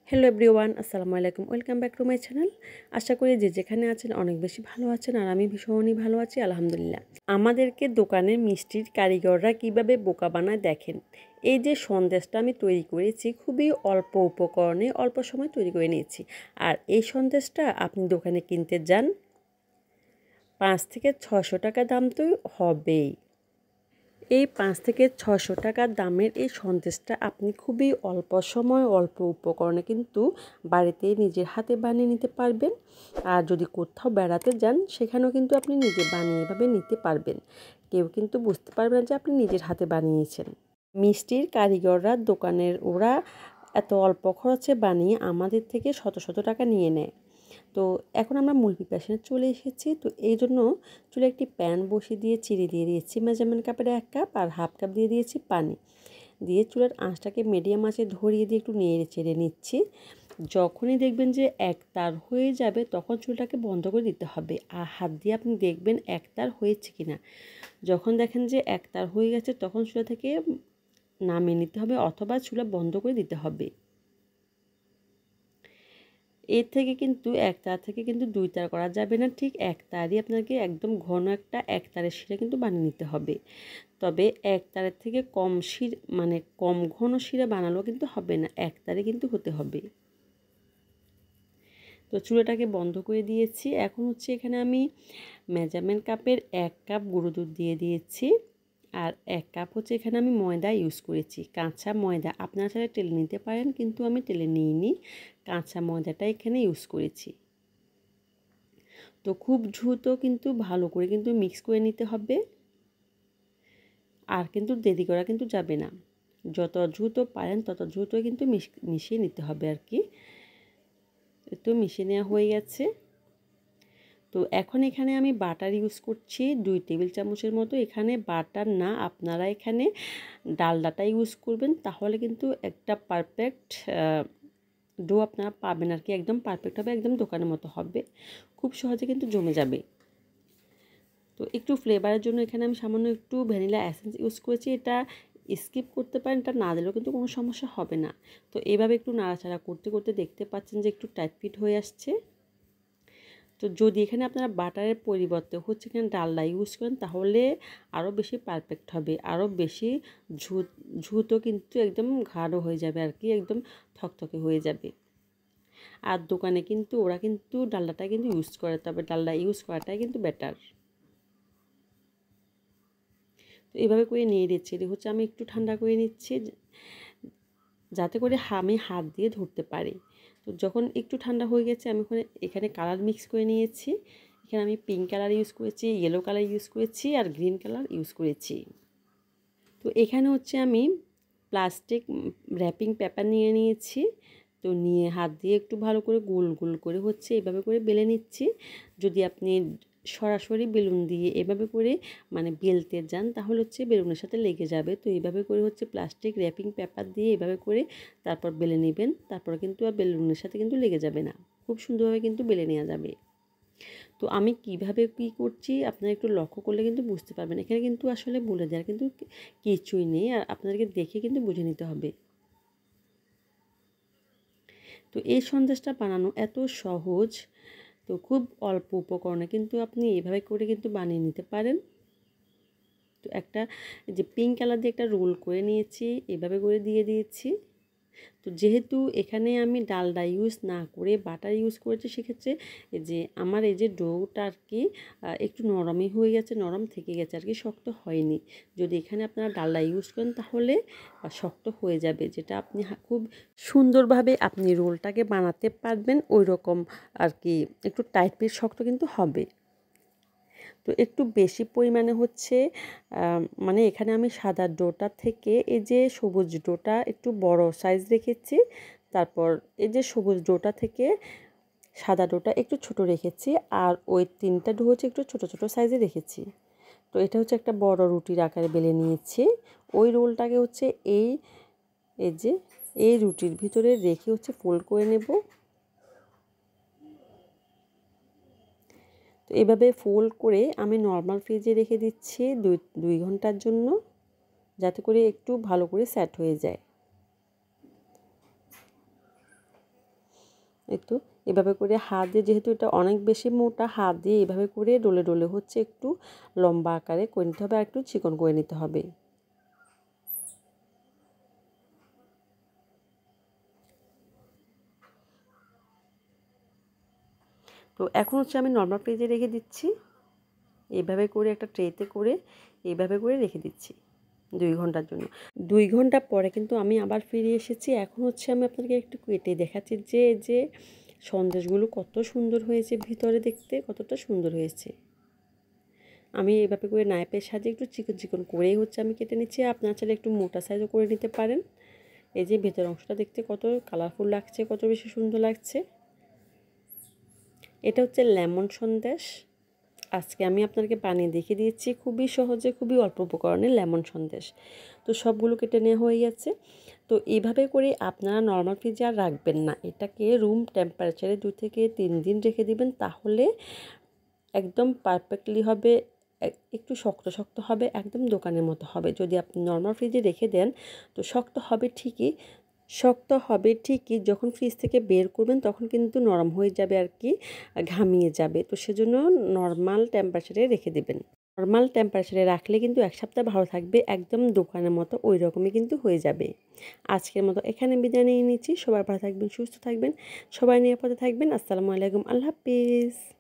Hello everyone, আসসালামু আলাইকুম। Welcome back to my channel. আশা করি যে যেখানে আছেন অনেক বেশি ভালো আছেন, আর আমি ভীষণই ভালো আছি আলহামদুলিল্লাহ। আমাদেরকে দোকানের মিষ্টির কারিগররা কিভাবে বোকা বানায় দেখেন। এই যে সন্দেশটা আমি তৈরি করেছি, খুবই অল্প উপকরণে অল্প সময় তৈরি করে নিয়েছি। আর এই সন্দেশটা আপনি দোকানে কিনতে যান, 5 থেকে 600 টাকা দাম তো হবেই। এই 5 থেকে 600 টাকার দামের এই সন্দেশটা আপনি খুবই অল্প সময় অল্প উপকরণে কিন্তু বাড়িতে নিজের হাতে বানিয়ে নিতে পারবেন। আর যদি কোথাও বেড়াতে যান, সেখানেও কিন্তু আপনি নিজে বানিয়ে এভাবে নিতে পারবেন। কেউ কিন্তু বুঝতে পারবে না যে আপনি নিজের হাতে বানিয়েছেন। মিষ্টির কারিগররা দোকানের ওরা এত অল্প খরচে বানিয়ে আমাদের থেকে শত শত টাকা নিয়ে নেয়। তো এখন আমরা মূল প্রিপারেশনে চলে এসেছি। তো এই জন্য চুলে একটি প্যান বসিয়ে দিয়ে চিনি দিয়ে দিয়েছি মেজারমেন্ট কাপের 1 কাপ, আর হাফ কাপ দিয়ে দিয়েছি পানি। দিয়ে চুলের আঁচটাকে মিডিয়াম আঁচে ধরিয়ে দিয়ে একটু নেড়ে চেড়ে নিচ্ছি। যখনই দেখবেন যে একতার হয়ে যাবে, তখন চুলটাকে বন্ধ করে দিতে হবে। আর হাত দিয়ে আপনি দেখবেন একতার হয়েছে কিনা। যখন দেখেন যে একতার হয়ে গেছে, তখন চুলা থেকে নামিয়ে নিতে হবে অথবা চুলা বন্ধ করে দিতে হবে। এর থেকে কিন্তু এক তার থেকে কিন্তু 2 তার করা যাবে না, ঠিক এক তারই আপনাকে একদম ঘন একটা এক তারের শিরা কিন্তু বানিয়ে নিতে হবে। তবে এক তারের থেকে কম মানে কম ঘন শিরা বানালেও কিন্তু হবে না, এক তারে কিন্তু হতে হবে। তো চুলাটাকে বন্ধ করে দিয়েছি। এখন হচ্ছে এখানে আমি মেজারমেন্ট কাপের 1 কাপ গুঁড়ো দুধ দিয়ে দিয়েছি, আর 1 কাপ হচ্ছে এখানে আমি ময়দা ইউজ করেছি, কাঁচা ময়দা। আপনারা চাইলে টেলে নিতে পারেন, কিন্তু আমি টেলে নিইনি, কাঁচা ময়দাটা এখানে ইউজ করেছি। তো খুব দ্রুত কিন্তু ভালো করে কিন্তু মিক্স করে নিতে হবে, আর কিন্তু দেরি করা কিন্তু যাবে না। যত দ্রুত পারেন তত দ্রুত কিন্তু মিশিয়ে নিতে হবে আর কি। তো মিশিয়ে নেওয়া হয়ে গেছে। তো এখন এখানে আমি বাটার ইউজ করছি 2 টেবিল চামচের মতো। এখানে বাটার না, আপনারা এখানে ডালডাটা ইউজ করবেন, তাহলে কিন্তু একটা পারফেক্ট ডো আপনারা পাবেন আর কি। একদম পারফেক্ট হবে, একদম দোকানের মতো হবে, খুব সহজে কিন্তু জমে যাবে। তো একটু ফ্লেভারের জন্য এখানে আমি সামান্য একটু ভ্যানিলা এসেন্স ইউজ করেছি। এটা স্কিপ করতে পারেন, এটা না দিলেও কিন্তু কোনো সমস্যা হবে না। তো এভাবে একটু নাড়াচাড়া করতে করতে দেখতে পাচ্ছেন যে একটু টাইট ফিট হয়ে আসছে। তো যদি এখানে আপনারা বাটারের পরিবর্তে হচ্ছে এখানে ডালডা ইউজ করেন, তাহলে আরও বেশি পারফেক্ট হবে, আরও বেশি ঝুতো কিন্তু একদম গাঢ় হয়ে যাবে আর কি, একদম থকথকে হয়ে যাবে। আর দোকানে কিন্তু ওরা কিন্তু ডালডাটা কিন্তু ইউজ করে, তবে ডালডা ইউজ করাটাই কিন্তু বেটার। তো এভাবে করে নিয়ে দিচ্ছি, হচ্ছে আমি একটু ঠান্ডা করে নিচ্ছি যাতে করে আমি হাত দিয়ে ধরতে পারি। তো যখন একটু ঠান্ডা হয়ে গেছে, আমি এখানে কালার মিক্স করে নিয়েছি। এখানে আমি পিঙ্ক কালার ইউজ করেছি, ইয়েলো কালার ইউজ করেছি, আর গ্রিন কালার ইউজ করেছি। তো এখানে হচ্ছে আমি প্লাস্টিক র্যাপিং পেপার নিয়ে নিয়েছি। তো নিয়ে হাত দিয়ে একটু ভালো করে গোল গোল করে হচ্ছে এভাবে করে বেলে নিচ্ছি। যদি আপনি সরাসরি বেলুন দিয়ে এভাবে করে মানে বেলতে যান, তাহলে হচ্ছে বেলুনের সাথে লেগে যাবে। তো এইভাবে করে হচ্ছে প্লাস্টিক র্যাপিং পেপার দিয়ে এভাবে করে তারপর বেলে নেবেন, তারপর কিন্তু আর বেলুনের সাথে কিন্তু লেগে যাবে না, খুব সুন্দরভাবে কিন্তু বেলে নেওয়া যাবে। তো আমি কিভাবে কি করছি আপনারা একটু লক্ষ্য করলে কিন্তু বুঝতে পারবেন। এখানে কিন্তু আসলে বলে দেওয়ার কিন্তু কিছুই নেই, আর আপনাদেরকে দেখে কিন্তু বুঝে নিতে হবে। তো এই সন্দেশটা বানানো এত সহজ, তো খুব অল্প উপকরণে কিন্তু আপনি এভাবে করে কিন্তু বানিয়ে নিতে পারেন। তো একটা যে পিঙ্ক কালার দিয়ে একটা রোল করে নিয়েছি, এভাবে করে দিয়ে দিয়েছি। তো যেহেতু এখানে আমি ডালডা ইউজ না করে বাটার ইউজ করেছি, সেক্ষেত্রে যে আমার এই যে ডোটা আর কি একটু নরমই হয়ে গেছে, নরম থেকে গেছে আর কি, শক্ত হয়নি। যদি এখানে আপনারা ডালডা ইউজ করেন, তাহলে শক্ত হয়ে যাবে, যেটা আপনি খুব সুন্দরভাবে আপনি রোলটাকে বানাতে পারবেন ওই রকম আর কি, একটু টাইট পিট শক্ত কিন্তু হবে। তো একটু বেশি পরিমাণে হচ্ছে মানে এখানে আমি সাদা ডোটা থেকে এই যে সবুজ ডোটা একটু বড় সাইজ রেখেছি, তারপর এই যে সবুজ ডোটা থেকে সাদা ডোটা একটু ছোট রেখেছি, আর ওই 3টা ডো হচ্ছে একটু ছোট ছোট সাইজে রেখেছি। তো এটা হচ্ছে একটা বড় রুটির আকারে বেলে নিয়েছি। ওই রোলটাকে হচ্ছে এই যে এই রুটির ভিতরে রেখে হচ্ছে ফোল্ড করে নেব। তো এভাবে ফোল্ড করে আমি নর্মাল ফ্রিজে রেখে দিচ্ছি 2 ঘন্টার জন্য, যাতে করে একটু ভালো করে সেট হয়ে যায়। একটু এভাবে করে হাত দিয়ে, যেহেতু এটা অনেক বেশি মোটা, হাত দিয়ে এভাবে করে ডলে ডলে হচ্ছে একটু লম্বা আকারে করে নিতে হবে আর একটু চিকন করে নিতে হবে। তো এখন হচ্ছে আমি নর্মাল ফ্রিজে রেখে দিচ্ছি, এইভাবে করে একটা ট্রেতে করে এইভাবে করে রেখে দিচ্ছি 2 ঘন্টার জন্য। 2 ঘন্টা পরে কিন্তু আমি আবার ফিরে এসেছি। এখন হচ্ছে আমি আপনাদেরকে একটু কেটে দেখাচ্ছি যে সন্দেশগুলো কত সুন্দর হয়েছে, ভিতরে দেখতে কতটা সুন্দর হয়েছে। আমি এভাবে করে নাইফের সাহায্যে একটু চিকন চিকন করেই হচ্ছে আমি কেটে নিচ্ছি। আপনারা চাইলে একটু মোটা সাইজও করে নিতে পারেন। এই যে ভেতরের অংশটা দেখতে কত কালারফুল লাগছে, কত বেশি সুন্দর লাগছে। এটা হচ্ছে লেমন সন্দেশ। আজকে আমি আপনাদেরকে বানিয়ে দেখিয়ে দিয়েছি খুবই সহজে, খুবই অল্প উপকরণে লেমন সন্দেশ। তো সবগুলো কেটে নেওয়া হয়ে গেছে। তো এইভাবে করে আপনারা নর্মাল ফ্রিজে আর রাখবেন না, এটাকে রুম টেম্পারেচারে 2 থেকে 3 দিন রেখে দিবেন, তাহলে একদম পারফেক্টলি হবে। একটু শক্ত শক্ত হবে, একদম দোকানের মতো হবে। যদি আপনি নর্মাল ফ্রিজে রেখে দেন তো শক্ত হবে ঠিকই, যখন ফ্রিজ থেকে বের করবেন তখন কিন্তু নরম হয়ে যাবে আর কি, ঘামিয়ে যাবে। তো সেজন্য নর্মাল টেম্পারেচারে রেখে দেবেন। নর্মাল টেম্পারেচারে রাখলে কিন্তু 1 সপ্তাহ ভালো থাকবে, একদম দোকানের মতো ওই রকমই কিন্তু হয়ে যাবে। আজকের মতো এখানে বিদায় নিয়ে নিচ্ছি। সবাই ভালো থাকবেন, সুস্থ থাকবেন, সবাই নিরাপদে থাকবেন। আসসালামু আলাইকুম, আল্লাহ হাফিজ।